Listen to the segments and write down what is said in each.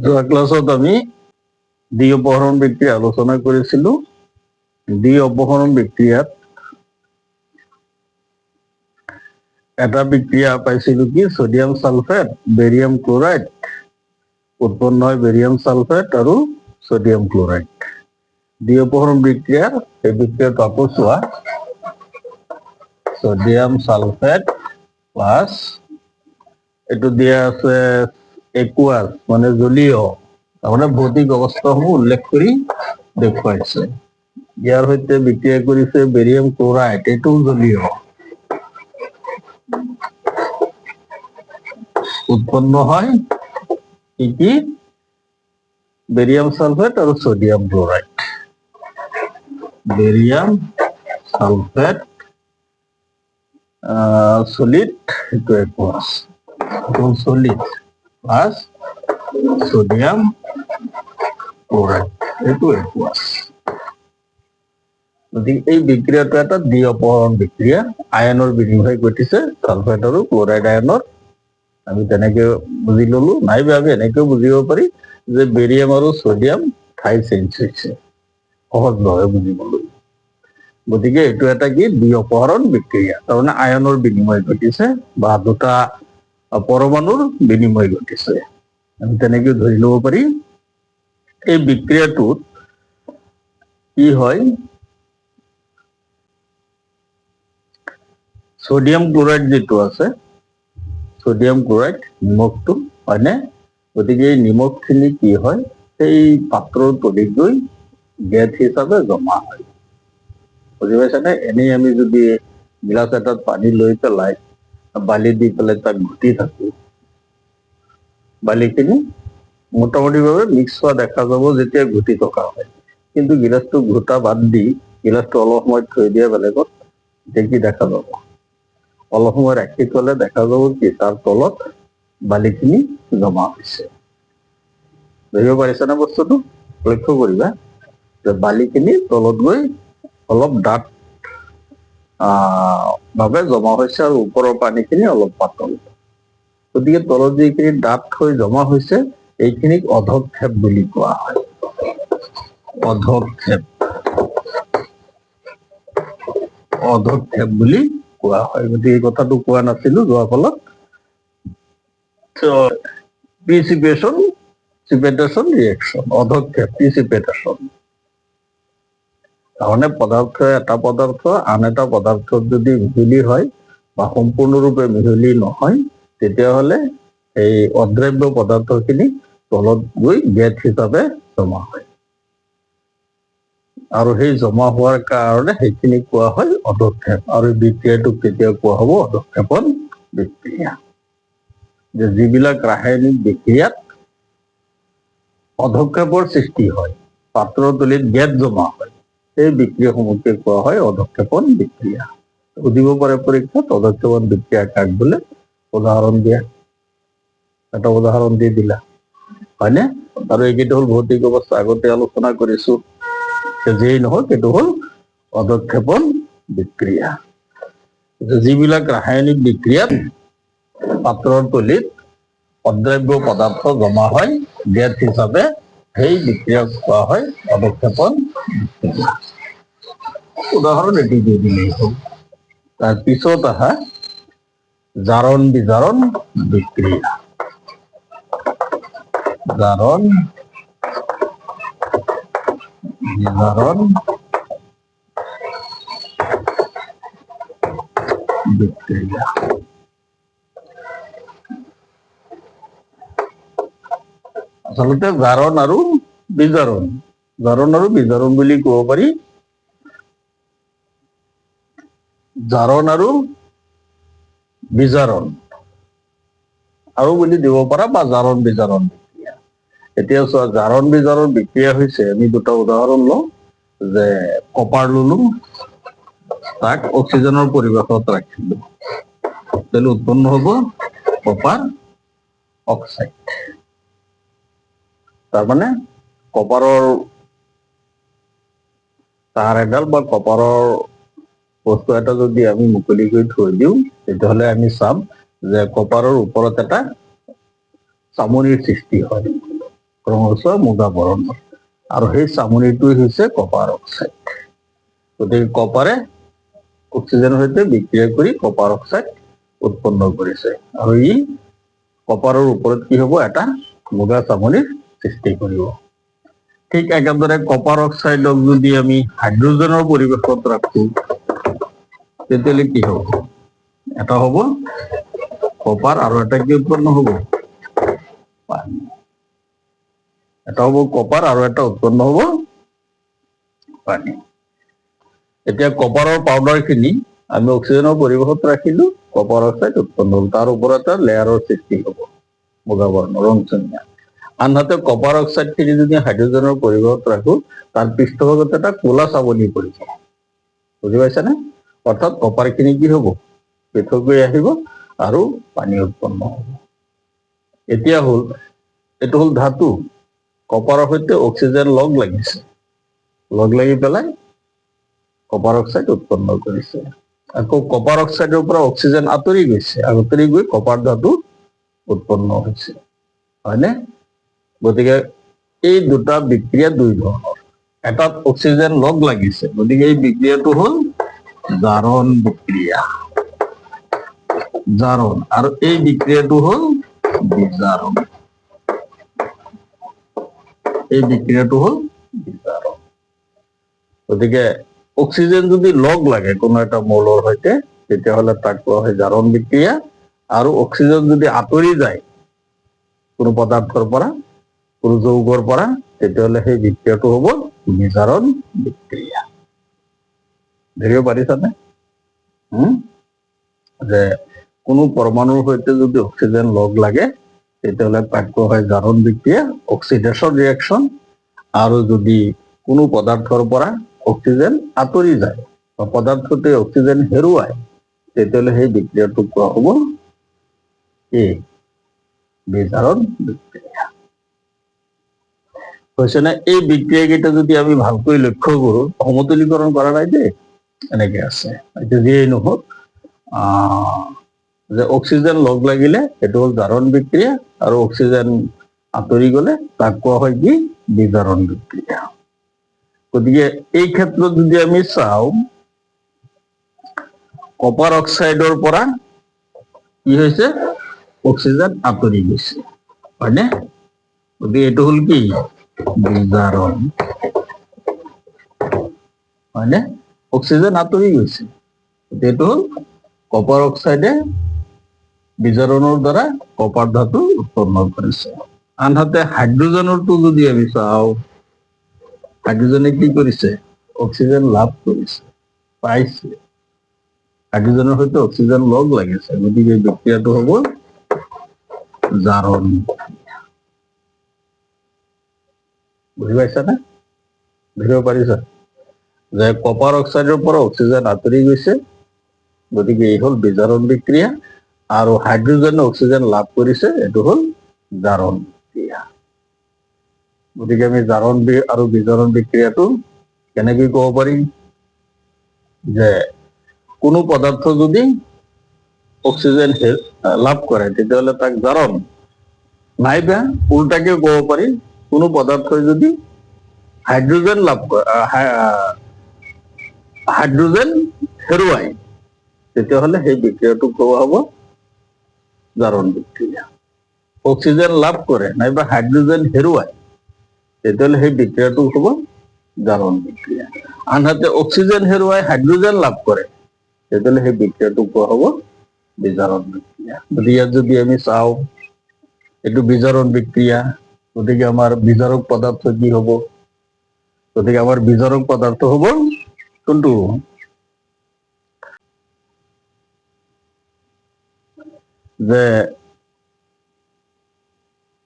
যোৱা ক্লাছত আমি দ্বি অপহৰণ বিক্রিয়া আলোচনা করেছিল। দ্বি অপহরণ বিক্রিয়াত এটা বিক্রিয়া পাইছিল কি সোডিয়াম সালফেট বেরিয়াম ক্লোরাইড উৎপন্ন হয় বেরিয়াম সালফেট আর সোডিয়াম ক্লোরাইড। দ্বি অপহরণ বিক্রিয়ার এই বিক্রিয়াটো আকৌ চোৱা সোডিয়াম সালফেট প্লাস এইটো দিয়া আছে একুয়াস মানে জলীয় তাৰমানে ভৌতিক অৱস্থাসমূহ উল্লেখ কৰি দেখুৱাইছে। ইয়াৰ সৈতে বিক্ৰিয়া কৰিছে বেরিয়াম ক্লোরাইড, এইটোও জলীয়। উৎপন্ন হয় কি বেরিয়াম সালফেট আর sodium chloride. Barium sulphate solid itu aqueous, solid plus sodium chloride itu aqueous। গতিকে এই বিক্রিয়াটো এটা দ্বি অপহরণ বিক্রিয়া, আয়নৰ বিনিময় ঘটিছে সালফেট আৰু ক্লোৰাইড আয়নৰ। আমি তেনেকে বুজি ললো, নাইবা আমি এনেকেও বুজিব পাৰি যে বেৰিয়াম আৰু সোডিয়াম ঠাই চেঞ্জ হৈছে, সহজভাৱে বুজিবলৈ। গতিকে এইটো এটা কি দ্বি অপহৰণ বিক্ৰিয়া, তাৰমানে আয়নৰ বিনিময় ঘটিছে বা দুটা পৰমাণুৰ বিনিময় ঘটিছে, আমি তেনেকে ধৰি লব পাৰি। এই বিক্ৰিয়াটোত কি হয়, সোডিয়াম ক্লোৰাইড যেটো আছে, সোডিয়াম ক্লোৰাইড নিমখটো হয়নে, গতিকে এই নিমখখিনি কি হয় সেই পাত্ৰৰ তলিত গৈ গেছ হিচাপে জমা হয়। বুজি পাইছানে? এনেই আমি যদি গিলাচ এটাত পানী লৈ পেলাই বালি দি পেলাই তাক ঘুটি থাকো, বালিখিনি মোটামুটিভাৱে মিক্স হোৱা দেখা যাব যেতিয়া ঘুটি থকা হয়। কিন্তু গিলাচটো ঘুটা বাদ দি গিলাচটো অলপ সময় থৈ দিয়া বেলেগত, তেতিয়া কি দেখা যাব, অলপ সময় ৰাখি থলে দেখা যাব কি তাৰ তলত বালিখিনি জমা হৈছে। ধৰিব পাৰিছানে বস্তুটো? লক্ষ্য কৰিবা যে বালিখিনি তলত গৈ অলপ ডাঠ ভাৱে জমা হৈছে আৰু ওপৰৰ পানীখিনি অলপ পাতল। গতিকে তলত যিখিনি ডাঠ হৈ জমা হৈছে এইখিনিক অধক্ষেপ বুলি কোৱা হয়। অধক্ষেপ, অধক্ষেপ বুলি কোৱা হয়। গতিকে এই কথাটো কোৱা নাছিলো যোৱা ফলত। প্ৰিচিপিটেশন, প্ৰিচিপিটেশন ৰিয়েকশন, অধক্ষেপ প্ৰিচিপিটেশন। তাৰমানে পদাৰ্থ এটা পদাৰ্থ আন এটা পদাৰ্থত যদি মিহলি হয় বা সম্পূৰ্ণৰূপে মিহলি নহয়, তেতিয়াহ'লে এই অদ্ৰাব্য পদাৰ্থখিনি তলত গৈ গেছ হিচাপে জমা হয়, আৰু সেই জমা হোৱাৰ কাৰণে সেইখিনি কোৱা হয় অধক্ষেপ। আৰু এই বিক্ৰিয়াটোক কেতিয়া কোৱা হ'ব? অধক্ষেপণ বিক্ৰিয়া। যে যিবিলাক ৰাসায়নিক বিক্ৰিয়াত অধক্ষেপৰ সৃষ্টি হয়, পাত্ৰৰ তলিত গেছ জমা হয়, এই বিক্ৰিয়াসমূহকে কোৱা হয় অধক্ষেপণ বিক্ৰিয়া। সুধিব পাৰে পৰীক্ষাত অধক্ষেপণ বিক্ৰিয়া কাক বোলে, উদাহৰণ দিয়া। এটা উদাহৰণ দি দিলা হয়নে? আৰু এইকেইটা হল ভৌতিক অৱস্থা, আগতে আলোচনা কৰিছো। যেই নহওক এইটো হল অধক্ষেপণ বিক্ৰিয়া। যিবিলাক ৰাসায়নিক বিক্ৰিয়াত পাত্ৰৰ তলিত অদ্ৰাব্য পদাৰ্থ জমা হয় গেছ হিচাপে, সেই বিক্ৰিয়াক কোৱা হয় অধক্ষেপণ বিক্রিয়া। উদাহরণ এটি দিয়ে দিলেই হল। তার পিছত আহা জারণ বিজারণ বিক্রিয়া। জারণ বিজারণ বিক্রিয়া। আচলতে জারণ আৰু বিজাৰণ, জাৰণ আৰু বিজাৰণ বুলি কব পাৰি। জাৰণ আৰু বিজাৰণ আৰু বুলি দিব পাৰা, বা জাৰণ বিজাৰণ বিক্ৰিয়া। এতিয়া চোৱা, জাৰণ বিজাৰণ বিক্ৰিয়া হৈছে, আমি দুটা উদাহৰণ লওঁ, যে কপাৰ ললো, তাক অক্সিজেনৰ পৰিৱেশত ৰাখিলো, তাহলে উৎপন্ন হব কপাৰ অক্সাইড। তাৰমানে কপাৰৰ তাৰ এডাল বা কপাৰৰ বস্তু এটা যদি আমি মুকলিকৈ থৈ দিওঁ, তেতিয়াহ'লে আমি চাম যে কপাৰৰ ওপৰত এটা চামনিৰ সৃষ্টি হয়। ক্ৰমশ মুগা বৰণৰ, আৰু সেই চামনিটোৱে হৈছে কপাৰ অক্সাইড। গতিকে কপাৰে অক্সিজেনৰ সৈতে বিক্ৰিয়া কৰি কপাৰ অক্সাইড উৎপন্ন কৰিছে, আৰু ই কপাৰৰ ওপৰত কি হ'ব, এটা মুগা চামনিৰ সৃষ্টি কৰিব। ঠিক একেদৰে কপাৰ অক্সাইডক যদি আমি হাইড্ৰজেনৰ পৰিৱেশত ৰাখো, তেতিয়াহ'লে কি হ'ব, এটা হ'ব কপাৰ আৰু এটা কি উৎপন্ন হ'ব, পানী। এটা হ'ব কপাৰ আৰু এটা উৎপন্ন হ'ব পানী। এতিয়া কপাৰৰ পাউডাৰখিনি আমি অক্সিজেনৰ পৰিৱেশত ৰাখিলো, কপাৰ অক্সাইড উৎপন্ন হ'ল, তাৰ ওপৰত এটা লেয়াৰৰ সৃষ্টি হ'ব মুগা বৰ্ণৰ ৰংচঙীয়া। আনহাতে কপাৰ অক্সাইডখিনি যদি হাইড্ৰজেনৰ পৰিৱেশত ৰাখো, তাৰ পৃষ্ঠভাগত এটা ক'লা চাৱনি পৰিব। বুজি পাইছানে? অৰ্থাৎ কপাৰখিনি কি হ'ব, পৃথক হৈ আহিব আৰু পানী উৎপন্ন হ'ব। এতিয়া হ'ল, এইটো হ'ল ধাতু, কপাৰৰ সৈতে অক্সিজেন লগ লাগিছে, লগ লাগি পেলাই কপাৰ অক্সাইড উৎপন্ন কৰিছে। আকৌ কপাৰ অক্সাইডৰ পৰা অক্সিজেন আঁতৰি গৈছে, আঁতৰি গৈ কপাৰ ধাতু উৎপন্ন হৈছে, হয়নে? গতিকে এই দুটা বিক্ৰিয়া দুই ধৰণৰ, এটাত অক্সিজেন লগ লাগিছে, গতিকে এই বিক্ৰিয়াটো হ'ল জাৰণ বিক্ৰিয়া, জাৰণ, আৰু এই বিক্ৰিয়াটো হ'ল বিজাৰণ। এই বিক্ৰিয়াটো হল বিজাৰণ। গতিকে অক্সিজেন যদি লগ লাগে কোনো একটা মৌলৰ সৈতে, তেতিয়াহ'লে তাক কোৱা হয় জাৰণ বিক্ৰিয়া, আৰু অক্সিজেন যদি আঁতৰি যায় কোনো পদাৰ্থৰ পৰা, কোনো যৌগৰ পৰা, তেতিয়াহ'লে সেই বিক্ৰিয়াটো হ'ব বিজাৰণ বিক্ৰিয়া। ধৰিব পাৰিছানে? যে কোনো পৰমাণুৰ সৈতে যদি অক্সিজেন লগ লাগে, তেতিয়াহ'লে তাক কোৱা হয় জাৰণ বিক্ৰিয়া, অক্সিডেশন ৰিয়েকশন। আৰু যদি কোনো পদাৰ্থৰ পৰা অক্সিজেন আঁতৰি যায় বা পদাৰ্থটোৱে অক্সিজেন হেৰুৱায়, তেতিয়াহ'লে সেই বিক্ৰিয়াটোক কোৱা হ'ব কি? বিজাৰণ বিক্ৰিয়া। হৈছে নে? এই বিক্ৰিয়াকেইটা যদি আমি ভালকৈ লক্ষ্য কৰো, সমতুলীকৰণ কৰা নাই যে, এনেকে আছে। এতিয়া যিয়েই নহওক, যে অক্সিজেন লগ লাগিলে সেইটো হ'ল জাৰণ বিক্ৰিয়া, আৰু অক্সিজেন আঁতৰি গ'লে তাক কোৱা হয় কি? বিজাৰণ বিক্ৰিয়া। গতিকে এই ক্ষেত্ৰত যদি আমি চাওঁ, কপাৰ অক্সাইডৰ পৰা কি হৈছে? অক্সিজেন আঁতৰি গৈছে, হয়নে? গতিকে এইটো হ'ল কি? বিজাৰণ, হয়নে? অক্সিজেন আঁতৰি গৈছে, এইটো হ'ল কপাৰ অক্সাইডে বিজাৰণৰ দ্বাৰা কপাৰ ধাতু উৎপন্ন কৰিছে। আনহাতে হাইড্ৰজেনৰটো যদি আমি চাওঁ, হাইড্ৰজেনে কি কৰিছে? অক্সিজেন লাভ কৰিছে, পাইছে। হাইড্ৰজেনৰ সৈতে অক্সিজেন লগ লাগিছে, গতিকে এই বিক্ৰিয়াটো হ'ব জাৰণ। বুজি পাইছানে? বুজিব পাৰিছা যে কপাৰ অক্সাইডৰ পৰা অক্সিজেন আঁতৰি গৈছে, গতিকে এই হ'ল বিজাৰণ বিক্ৰিয়া, আৰু হাইড্ৰজেনে অক্সিজেন লাভ কৰিছে, এইটো হ'ল জাৰণ বিক্ৰিয়া। গতিকে আমি জাৰণ আৰু বিজাৰণ বিক্ৰিয়াটো কেনেকৈ ক'ব পাৰিম? যে কোনো পদাৰ্থ যদি অক্সিজেন লাভ কৰে, তেতিয়াহ'লে তাক জাৰণ, নাইবা উল্টাকে ক'ব পাৰি, কোনো পদাৰ্থই যদি হাইড্ৰজেন লাভ কৰে, হাইড্ৰজেন হেৰুৱায়, তেতিয়াহ'লে সেই বিক্ৰিয়াটো কোৱা হ'ব জাৰণ বিক্ৰিয়া। অক্সিজেন লাভ কৰে নাইবা হাইড্ৰজেন হেৰুৱায়, তেতিয়াহ'লে সেই বিক্ৰিয়াটো হ'ব জাৰণ বিক্ৰিয়া। আনহাতে অক্সিজেন হেৰুৱাই হাইড্ৰজেন লাভ কৰে, তেতিয়াহ'লে সেই বিক্ৰিয়াটো কোৱা হ'ব বিজাৰণ বিক্ৰিয়া। গতিকে ইয়াত যদি আমি চাওঁ, এইটো বিজাৰণ বিক্ৰিয়া, গতিকে আমাৰ বিজাৰক পদাৰ্থ কি হ'ব? গতিকে আমাৰ বিজাৰক পদাৰ্থ হ'ব কোনটো? যে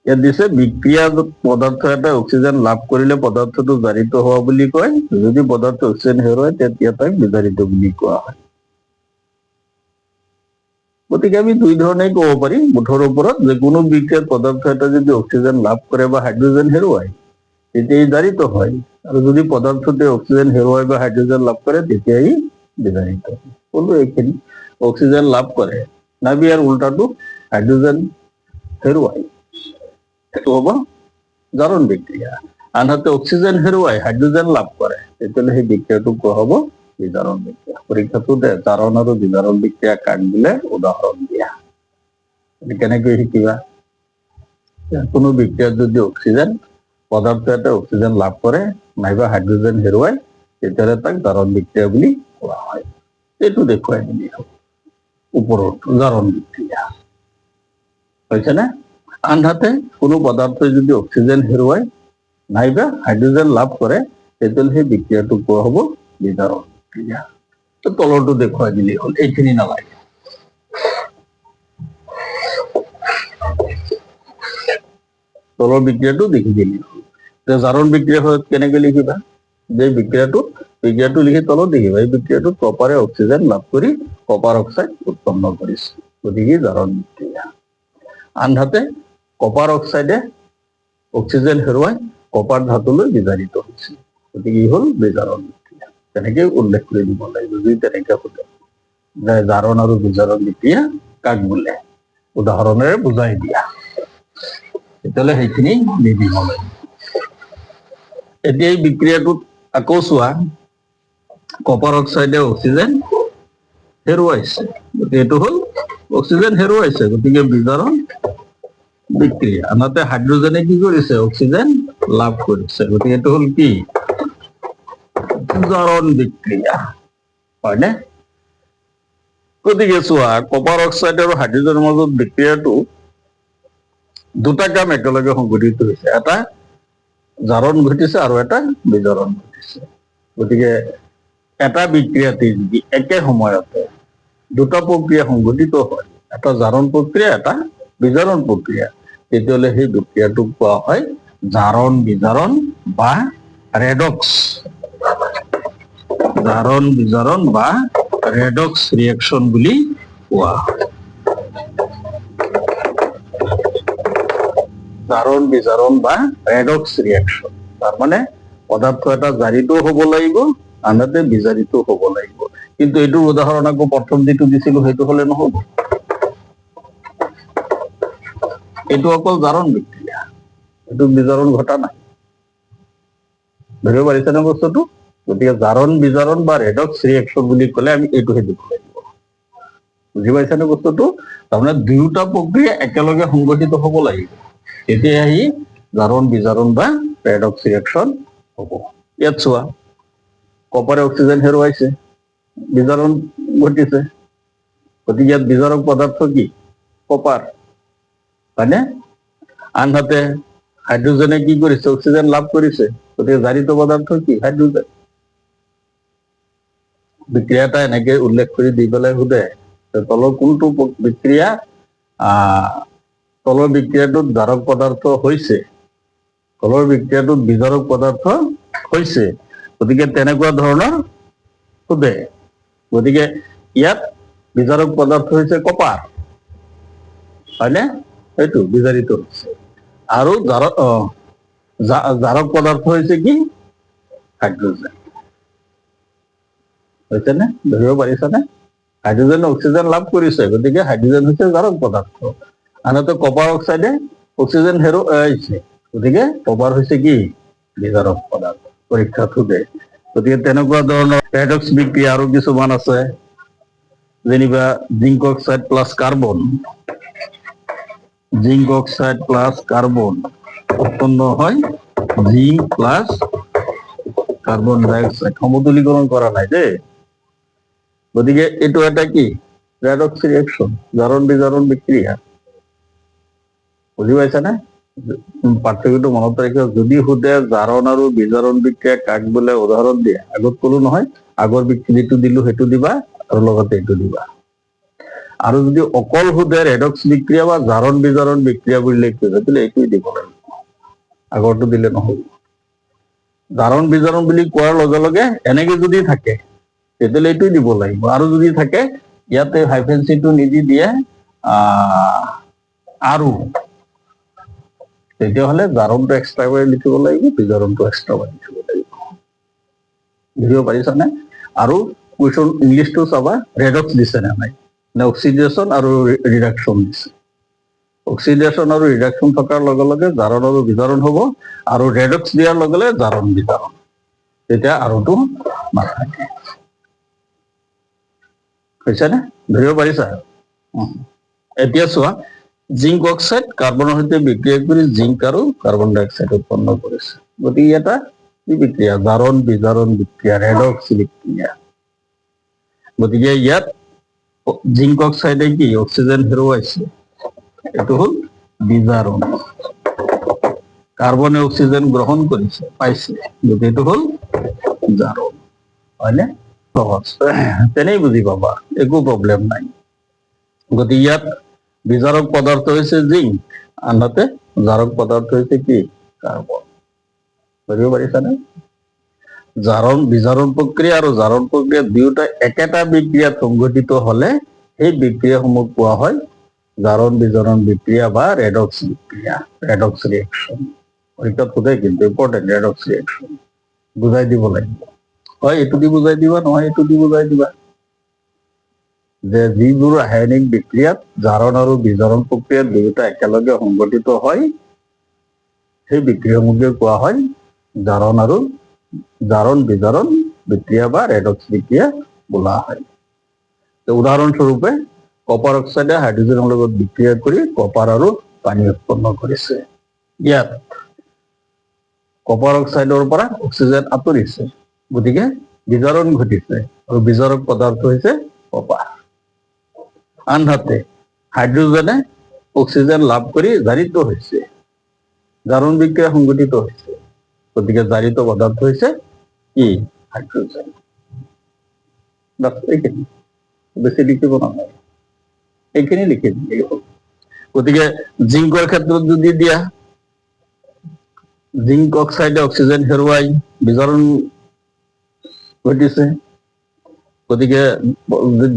ইয়াত দিছে বিক্ৰিয়া পদাৰ্থ এটা অক্সিজেন লাভ কৰিলে পদাৰ্থটো জাৰিত হোৱা বুলি কয়, যদি পদাৰ্থ অক্সিজেন হেৰুৱায় তেতিয়া তাক বিজাৰিত বুলি কোৱা হয়। গতিকে আমি দুই ধৰণে ক'ব পাৰি মুঠৰ ওপৰত, যে কোনো বিক্ৰিয়াত পদাৰ্থ এটা যদি অক্সিজেন লাভ কৰে বা হাইড্ৰজেন হেৰুৱায়, তেতিয়া ই জাৰিত হয়, আৰু যদি পদাৰ্থটোৱে অক্সিজেন হেৰুৱায় বা হাইড্ৰজেন লাভ কৰে, তেতিয়া ই বিজাৰিত হয়। ক'লো এইখিনি, অক্সিজেন লাভ কৰে নাইবা ইয়াৰ উল্টাটো হাইড্ৰজেন হেৰুৱায়, সেইটো হ'ব জাৰণ বিক্ৰিয়া। আনহাতে অক্সিজেন হেৰুৱাই হাইড্ৰোজেন লাভ কৰে, তেতিয়াহ'লে সেই বিক্ৰিয়াটোক কোৱা হ'ব বিজাৰণ বিক্ৰিয়া। পৰীক্ষাটোতে জাৰণ আৰু বিজাৰণ বিক্ৰিয়া কাক বোলে উদাহৰণ দিয়া। কেনেকৈ শিকিবা? কোনো বিক্ৰিয়াত যদি অক্সিজেন পদাৰ্থ এটা অক্সিজেন লাভ কৰে নাইবা হাইড্ৰোজেন হেৰুৱাই, তেতিয়াহ'লে তাক জাৰণ বিক্ৰিয়া বুলি কোৱা হয়। এইটো দেখুৱাই দিলেই হ'ব ওপৰত জাৰণ বিক্ৰিয়া হৈছে নে? আনহাতে কোনো পদাৰ্থই যদি অক্সিজেন হেৰুৱাই নাইবা হাইড্ৰোজেন লাভ কৰে, তেতিয়াহ'লে সেই বিক্ৰিয়াটোক কোৱা হ'ব বিজাৰণ বিক্ৰিয়া। তলৰটো দেখুৱাই দিলেই হ'ল, এইখিনি নালাগে। তলৰ বিক্ৰিয়াটো দেখি দিলেই হ'ল। জাৰণ বিক্ৰিয়া কেনেকৈ লিখিবা? যে বিক্ৰিয়াটো লিখি তলত দেখিবা, এই বিক্ৰিয়াটোত কপাৰে অক্সিজেন লাভ কৰি কপাৰ অক্সাইড উৎপন্ন কৰিছে, গতিকে জাৰণ বিক্ৰিয়া। আনহাতে কপাৰ অক্সাইডে অক্সিজেন হেৰুৱাই কপাৰ ধাতুলৈ বিজাৰিত হৈছে, গতিকে ই হ'ল বিজাৰণ বিক্ৰিয়া। তেনেকে উল্লেখ কৰি দিব লাগিব যদি তেনেকে সোধে যে জাৰণ আৰু বিজাৰণ বিক্ৰিয়া কাক বোলে, উদাহৰণেৰে বুজাই দিয়া, তেতিয়াহ'লে সেইখিনি নিদিব লাগিব। এতিয়া এই বিক্ৰিয়াটোত আকৌ চোৱা, কপাৰ অক্সাইডে অক্সিজেন হেৰুৱাইছে, গতিকে এইটো হ'ল অক্সিজেন হেৰুৱাইছে, গতিকে বিজাৰণ বিক্ৰিয়া। আনহাতে হাইড্ৰোজেনে কি কৰিছে? অক্সিজেন লাভ কৰিছে, গতিকে এইটো হ'ল কি? জাৰণ বিক্ৰিয়া, হয়নে? গতিকে চোৱা, কপাৰ অক্সাইড আৰু হাইড্ৰোজেনৰ মাজত বিক্ৰিয়াটো দুটা কাম একেলগে সংঘটিত হৈছে, এটা জাৰণ ঘটিছে আৰু এটা বিজাৰণ ঘটিছে। গতিকে এটা বিক্ৰিয়াতে যদি একে সময়তে দুটা প্ৰক্ৰিয়া সংঘটিত হয়, এটা জাৰণ প্ৰক্ৰিয়া এটা বিজাৰণ প্ৰক্ৰিয়া, তেতিয়াহ'লে সেই বিক্ৰিয়াটোক কোৱা হয় জাৰণ বিজাৰণ বা ৰেডক্স। জাৰণ বিজাৰণ বা ৰেডক্স ৰিয়েকশ্যন বুলি কোৱা হয়। জাৰণ বিজাৰণ বা ৰেডক্স ৰিয়েকশ্যন, তাৰমানে পদাৰ্থ এটা জাৰিত হ'ব লাগিব, আনহাতে বিজাৰিত হ'ব লাগিব। কিন্তু এইটোৰ উদাহৰণ আকৌ প্ৰথম যিটো দিছিলো সেইটো হ'লে নহ'ব, এইটো অকল জাৰণ বিক্ৰিয়া, এইটো বিজাৰণ ঘটা নাই। ধৰিব পাৰিছেনে বস্তুটো? গতিকে জাৰণ বিজাৰণ বা ৰেডক্স ৰিয়েকশ্যন বুলি ক'লে আমি এইটোহে দিব লাগিব। বুজি পাইছেনে বস্তুটো? তাৰমানে দুয়োটা প্ৰক্ৰিয়া একেলগে সংঘটিত হ'ব লাগিব, তেতিয়াহে ই জাৰণ বিজাৰণ বা ৰেডক্স ৰিয়েকশ্যন হ'ব। ইয়াত চোৱা, কপাৰে অক্সিজেন হেৰুৱাইছে, বিজাৰণ ঘটিছে, গতিকে ইয়াত বিজাৰক পদাৰ্থ কি? কপাৰ, হয়নে? আনহাতে হাইড্ৰোজেনে কি কৰিছে? অক্সিজেন লাভ কৰিছে, গতিকে জাৰিত পদাৰ্থ কি? হাইড্ৰোজেন। বিক্ৰিয়া এটা এনেকে উল্লেখ কৰি দি পেলাই সোধে তলৰ কোনটো বিক্ৰিয়া তলৰ বিক্ৰিয়াটোত জাৰক পদাৰ্থ হৈছে, তলৰ বিক্ৰিয়াটোত বিজাৰক পদাৰ্থ হৈছে, গতিকে তেনেকুৱা ধৰণৰ সোধে। গতিকে ইয়াত বিজাৰক পদাৰ্থ হৈছে কপাৰ, হয়নে? সেইটো বিজাৰিত হৈছে, আৰু জাৰক পদাৰ্থ হৈছে কি? হাইড্ৰোজেন। হৈছেনে? ধৰিব পাৰিছানে? হাইড্ৰোজেন অক্সিজেন লাভ কৰিছে, গতিকে হাইড্ৰোজেন হৈছে জাৰক পদাৰ্থ। আনহাতে কপাৰ অক্সাইডে অক্সিজেন হেৰুৱাইছে, গতিকে কপাৰ হৈছে কি? বিজাৰক পদাৰ্থ। পৰীক্ষাত সোধে। গতিকে তেনেকুৱা ধৰণৰ ৰেডক্স বিক্ৰিয়া আৰু কিছুমান আছে, যেনিবা zinc oxide plus carbon, zinc oxide plus carbon উৎপন্ন হয় জিংক প্লাস কার্বন ডাই অক্সাইড, সমতুলীকরণ করা নাই দেই। গতিকে এইটো এটা কি? ৰেডক্স ৰিয়েকশ্যন, জাৰণ বিজাৰণ বিক্ৰিয়া। বুজি পাইছানে? পাৰ্থক্যটো মনত ৰাখিবা। যদি সোধে জাৰণ আৰু বিজাৰণ বিক্ৰিয়া কাক বোলে উদাহৰণ দিয়ে, আগত কলো নহয়, আগৰ যিটো দিলো সেইটো দিবা আৰু লগতে এইটো দিবা। আৰু যদি অকল সোধে ৰেডক্স বিক্ৰিয়া বা জাৰণ বিজাৰণ বিক্ৰিয়া বুলি লিখে, তাহলে এইটোই দিব লাগিব, আগৰটো দিলে নহব। জাৰণ বিজাৰণ বুলি কোৱাৰ লগে লগে এনেকে যদি থাকে তেতিয়াহ'লে এইটোই দিব লাগিব, আৰু যদি থাকে ইয়াতে হাইফেনচিটো নিদি দিয়ে আৰু, তেতিয়াহ'লে জাৰণটো এক্সট্ৰা কৰি লিখিব লাগিব, বিজাৰণটো এক্সট্ৰা কৰি লিখিব লাগিব। বুজিব পাৰিছানে? আৰু কুৱেশ্যন ইংলিছটো চাবা, ৰেডক্স দিছে নে নাই, নে অক্সিডেশ্যন আৰু ৰিডাকশ্যন দিছে। অক্সিডেশ্যন আৰু ৰিডাকশ্যন থকাৰ লগে লগে জাৰণ আৰু বিজাৰণ হ'ব, আৰু ৰেডক্স দিয়াৰ লগে লগে জাৰণ বিজাৰণ, তেতিয়া আৰুটো নাথাকে। হৈছেনে? ধৰিব পাৰিছা? এতিয়া চোৱা, জিংক অক্সাইড কাৰ্বনৰ সৈতে বিক্ৰিয়া কৰি জিংক আৰু কাৰ্বন ডাই অক্সাইড উৎপন্ন কৰিছে। গতিকে এটা কি বিক্ৰিয়া? জাৰণ বিজাৰণ বিক্ৰিয়া, ৰেডক্স বিক্ৰিয়া। গতিকে ইয়াত জিংক অক্সাইডে কি অক্সিজেন হেৰুৱাইছে, এইটো হ'ল বিজাৰণ। কাৰ্বনে অক্সিজেন গ্ৰহণ কৰিছে, পাইছে, গতিকে এইটো হ'ল জাৰণ। হয়নে? সহজ, তেনেই বুজি পাবা, একো প্ৰব্লেম নাই। গতিকে ইয়াত বিজাৰক পদাৰ্থ হৈছে জিংক, আনহাতে জাৰক পদাৰ্থ হৈছে কি? কাৰ্বন। বুজিব পাৰিছানে? জাৰণ বিজাৰণ প্ৰক্ৰিয়া আৰু জাৰণ প্ৰক্ৰিয়া দুয়োটা একেটা বিক্ৰিয়াত সংঘটিত হলে সেই বিক্ৰিয়াসমূহ কোৱা হয় জাৰণ বিজাৰণ বিক্ৰিয়া বা ৰেডক্স বিক্ৰিয়া, ৰেডক্স ৰিয়েকশ্যন। পৰীক্ষাত সোধে কিন্তু, ইম্পৰ্টেণ্ট, ৰেডক্স ৰিয়েকশ্যন বুজাই দিব লাগিব। হয় এইটো দি বুজাই দিবা, নহয় এইটো দি বুজাই দিবা, যে যিবোৰ ৰাসায়নিক বিক্ৰিয়াত জাৰণ আৰু বিজাৰণ প্ৰক্ৰিয়াত দুয়োটা একেলগে সংঘটিত হয় সেই বিক্ৰিয়াসমূহকে কোৱা হয় জাৰণ বিজাৰণ বিক্ৰিয়া বা ৰেডক্স বিক্ৰিয়া বোলা হয়। উদাহৰণস্বৰূপে কপাৰ অক্সাইডে হাইড্ৰজেনৰ লগত বিক্ৰিয়া কৰি কপাৰ আৰু পানী উৎপন্ন কৰিছে। ইয়াত কপাৰ অক্সাইডৰ পৰা অক্সিজেন আঁতৰিছে, গতিকে বিজাৰণ ঘটিছে, আৰু বিজাৰক পদাৰ্থ হৈছে কপাৰ। আনহাতে হাইড্ৰজেনে অক্সিজেন লাভ কৰি জাৰিত হৈছে, জাৰণ বিক্ৰিয়া সংঘটিত হৈছে, গতিকে জাৰিত পদাৰ্থ হৈছে কি? হাইড্ৰজেন। এইখিনি বেছি লিখিব নালাগে, এইখিনি লিখি দিলেই হ'ল। গতিকে জিংকৰ ক্ষেত্ৰত যদি দিয়া, জিংক অক্সাইডে অক্সিজেন হেৰুৱাই বিজাৰণ ঘটিছে, গতিকে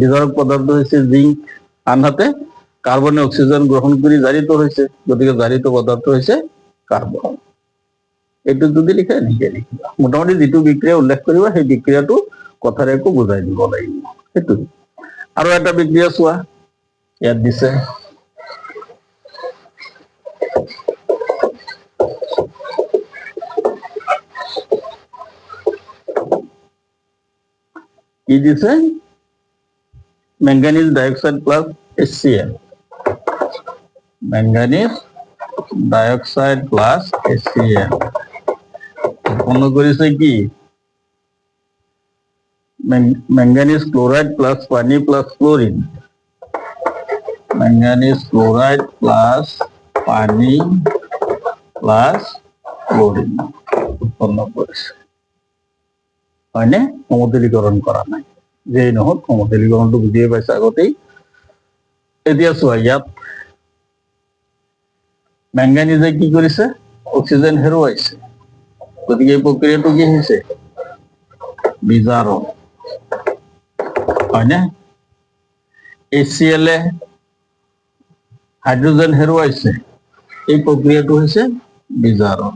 বিজাৰক পদাৰ্থ হৈছে জিংক। আনহাতে কাৰ্বনে অক্সিজেন গ্ৰহণ কৰি জাৰিত হৈছে, গতিকে জাৰিত পদাৰ্থ হৈছে কাৰ্বন। এইটো যদি লিখে এনেকে লিখিবা, মোটামুটি যিটো বিক্ৰিয়া উল্লেখ কৰিবা সেই বিক্ৰিয়াটো কথাৰে একো বুজাই দিব লাগিব, সেইটো। আৰু এটা বিক্ৰিয়া চোৱা, ইয়াত দিছে কি দিছে? Manganese dioxide plus HCl, manganese dioxide plus HCl উৎপন্ন করেছে কি? ম্যাঙ্গানিজ ক্লোরাইড প্লাস পানি plus chlorine, manganese chloride plus পানি প্লাস ক্লোরিন উৎপন্ন করেছে। হয়নে? সমতলীকরণ করা নাই, যেই নহওক সমতলীকৰণটো বুজিয়ে পাইছে আগতেই। এতিয়া চোৱা, ইয়াত ম্যাঙ্গানিজে কি কৰিছে? অক্সিজেন হেৰুৱাইছে, গতিকে এই প্ৰক্ৰিয়াটো কি হৈছে? বিজাৰণ। হয়নে? HCl হাইড্ৰোজেন হেৰুৱাইছে, এই প্ৰক্ৰিয়াটো হৈছে বিজাৰণ।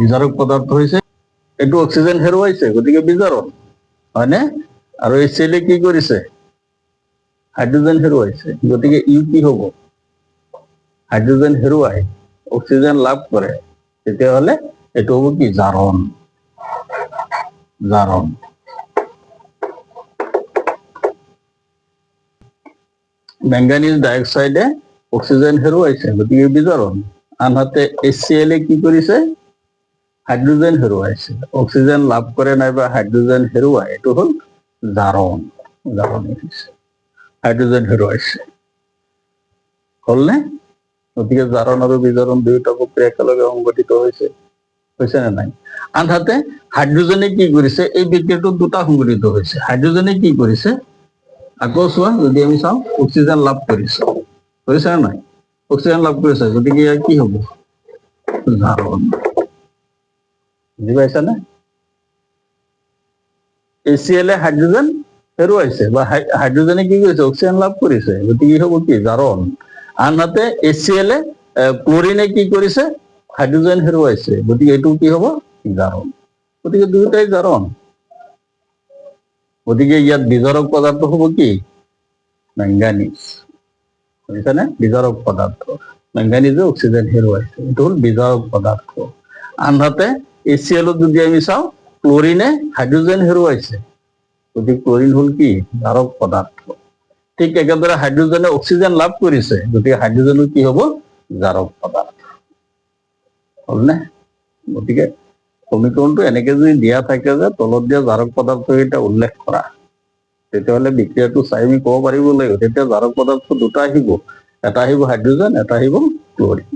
বিজাৰক পদাৰ্থ হৈছে, এইটো অক্সিজেন হেৰুৱাইছে, গতিকে বিজাৰণ। হয়নে? আৰু HCl কি কৰিছে? হাইড্ৰোজেন হেৰুৱাইছে, গতিকে ইউ কি হ'ব? হাইড্ৰোজেন হেৰুৱাই অক্সিজেন লাভ কৰে, তেতিয়াহ'লে এইটো হ'ব কি? জাৰণ। জাৰণ। ম্যাঙ্গানিজ ডাইঅক্সাইডে অক্সিজেন হেৰুৱাইছে, গতিকে বিজাৰণ। আনহাতে HCl কি কৰিছে? হাইড্ৰোজেন হেৰুৱাইছে, অক্সিজেন লাভ কৰে নাইবা হাইড্ৰোজেন হেৰুৱাই, এইটো হ'ল জাৰণ। জাৰণ হৈছে, হাইড্ৰোজেন হেৰুৱাইছে। হ'লনে? গতিকে জাৰণ আৰু বিজাৰণ দুয়োটা প্ৰক্ৰিয়া একেলগে সংঘটিত হৈছে, হৈছে নে নাই? আনহাতে হাইড্ৰোজেনে কি কৰিছে? এই বিক্ৰিয়াটো দুটা সংঘটিত হৈছে। হাইড্ৰোজেনে কি কৰিছে? আকৌ চোৱা, যদি আমি চাওঁ, অক্সিজেন লাভ কৰিছে, হৈছে নে নাই? অক্সিজেন লাভ কৰিছে, গতিকে ইয়াৰ কি হ'ব? জাৰণ। বুজি পাইছানে? HCl হাইড্ৰোজেন হেৰুৱাইছে, বা হাইড্ৰোজেনে কি কৰিছে? অক্সিজেন লাভ কৰিছে, গতিকে হ'ব কি? জাৰণ। আনহাতে HCl ক্লোৰিনে কি কৰিছে? হাইড্ৰোজেন হেৰুৱাইছে, গতিকে এইটো কি হ'ব? জাৰণ। গতিকে দুয়োটাই জাৰণ। গতিকে ইয়াত বিজাৰক পদাৰ্থ হ'ব কি? ম্যাঙ্গানিজ। বুজিছানে? বিজাৰক পদাৰ্থ। মেংগানিজে অক্সিজেন হেৰুৱাইছে, এইটো হ'ল বিজাৰক পদাৰ্থ। আনহাতে HCl যদি আমি চাওঁ, ক্লৰিনে হাইড্ৰজেন হেৰুৱাইছে, গতিকে ক্লৰিন হ'ল কি? জাৰক পদাৰ্থ। ঠিক একেদৰে হাইড্ৰজেনে অক্সিজেন লাভ কৰিছে, গতিকে হাইড্ৰজেনো কি হ'ব? জাৰক পদাৰ্থ। হ'লনে? গতিকে সমীকৰণটো এনেকে যদি দিয়া থাকে যে তলত দিয়া জাৰক পদাৰ্থকেইটা উল্লেখ কৰা, তেতিয়াহ'লে বিক্ৰিয়াটো চাই আমি ক'ব পাৰিব লাগিব, তেতিয়া জাৰক পদাৰ্থ দুটা আহিব, এটা আহিব হাইড্ৰজেন, এটা আহিব ক্লৰিন।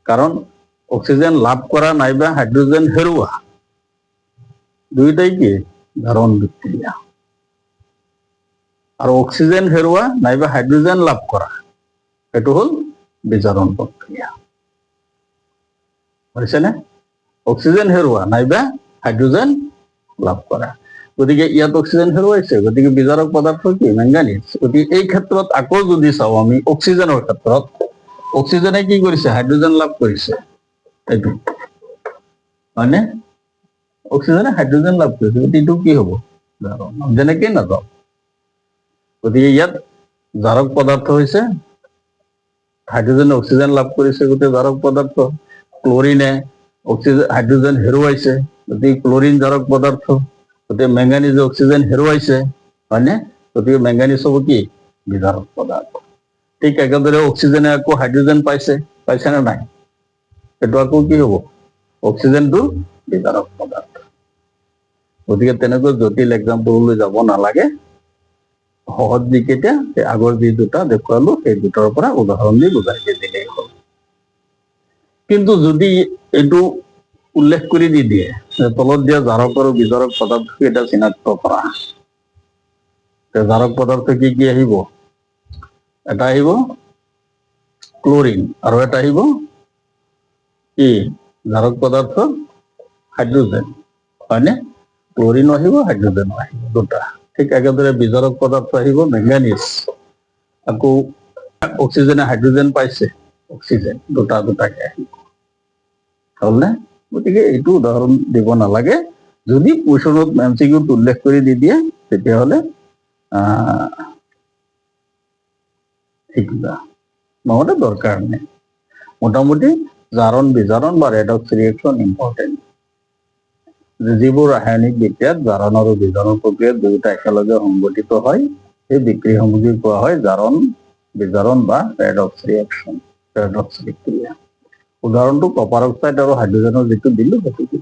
কাৰণ অক্সিজেন লাভ কৰা নাইবা হাইড্ৰজেন হেৰুৱা দুয়োটাই কি? জাৰণ বিক্ৰিয়া। আৰু অক্সিজেন হেৰুৱা নাইবা হাইড্ৰজেন লাভ কৰা এইটো হ'ল বিজাৰণ প্ৰক্ৰিয়া। বুজিছেনে? অক্সিজেন হেৰুৱা নাইবা হাইড্ৰজেন লাভ কৰা, গতিকে ইয়াত অক্সিজেন হেৰুৱাইছে, গতিকে বিজাৰক পদাৰ্থ কি? মেংগানিজ। গতিকে এই ক্ষেত্ৰত আকৌ যদি চাওঁ আমি অক্সিজেনৰ ক্ষেত্ৰত, অক্সিজেনে কি কৰিছে? হাইড্ৰজেন লাভ কৰিছে, এইটো হয়নে? অক্সিজেনে হাইড্ৰজেন লাভ কৰিছে, গতিকে এইটো কি হ'ব? জাৰণ। যেনেকেই নাযাওক, গতিকে ইয়াত জাৰক পদাৰ্থ হৈছে হাইড্ৰজেনে অক্সিজেন লাভ কৰিছে, গতিকে জাৰক পদাৰ্থ। ক্লৰিনে অক্সিজেন হাইড্ৰজেন হেৰুৱাইছে, গতিকে ক্লৰিন জাৰক পদাৰ্থ। গতিকে মেংগানিজে অক্সিজেন হেৰুৱাইছে, হয়নে? গতিকে মেংগানিজ হ'ব কি? বিজাৰক পদাৰ্থ। ঠিক একেদৰে অক্সিজেনে আকৌ হাইড্ৰজেন পাইছে নে নাই? এইটো আকৌ কি হ'ব? অক্সিজেনটো বিজাৰক পদাৰ্থ। গতিকে তেনেকৈ জটিল এক্সাম্পললৈ যাব নালাগে, সহজ যিকেইটা আগৰ যি দুটা দেখুৱালো সেই দুটাৰ পৰা উদাহৰণ দি বুজাই দিলেই হ'ল। কিন্তু যদি এইটো উল্লেখ কৰি দি দিয়ে যে তলত দিয়া জাৰক আৰু বিজাৰক পদাৰ্থ কেইটা চিনাক্ত কৰা, জাৰক পদাৰ্থ কি কি আহিব? এটা আহিব ক্লৰিন আৰু এটা আহিব কি? জাৰক পদাৰ্থ হাইড্ৰজেন, হয়নে? ক্লৰিনো আহিব, হাইড্ৰজেনো আহিব, দুটা। ঠিক একেদৰে বিজাৰক পদাৰ্থ আহিব মেংগানিজ, আকৌ অক্সিজেনে হাইড্ৰজেন পাইছে, অক্সিজেন দুটা দুটাকে আহিব, হ'লনে? গতিকে এইটো উদাহৰণ দিব নালাগে। যদি কুৱেশ্যনত MCQত উল্লেখ কৰি দি দিয়ে তেতিয়াহ'লে শিকিবা, নহ'লে দৰকাৰ নাই। মোটামুটি জাৰণ বিজাৰণ বা ৰেডক্স ৰিয়েকশ্যন ইম্পৰ্টেণ্ট। যিবোৰ ৰাসায়নিক বিক্ৰিয়াত জাৰণ আৰু বিজাৰণ প্ৰক্ৰিয়াত দুয়োটা একেলগে সংঘটিত হয়, সেই বিক্ৰিয়া সামগ্ৰী কোৱা হয় জাৰণ বিজাৰণ বা ৰেডক্স ৰিয়েকশ্যন, ৰেডক্স বিক্ৰিয়া। উদাহৰণটো কপাৰ অক্সাইড আৰু হাইড্ৰজেনৰ যিটো দিলো সেইটো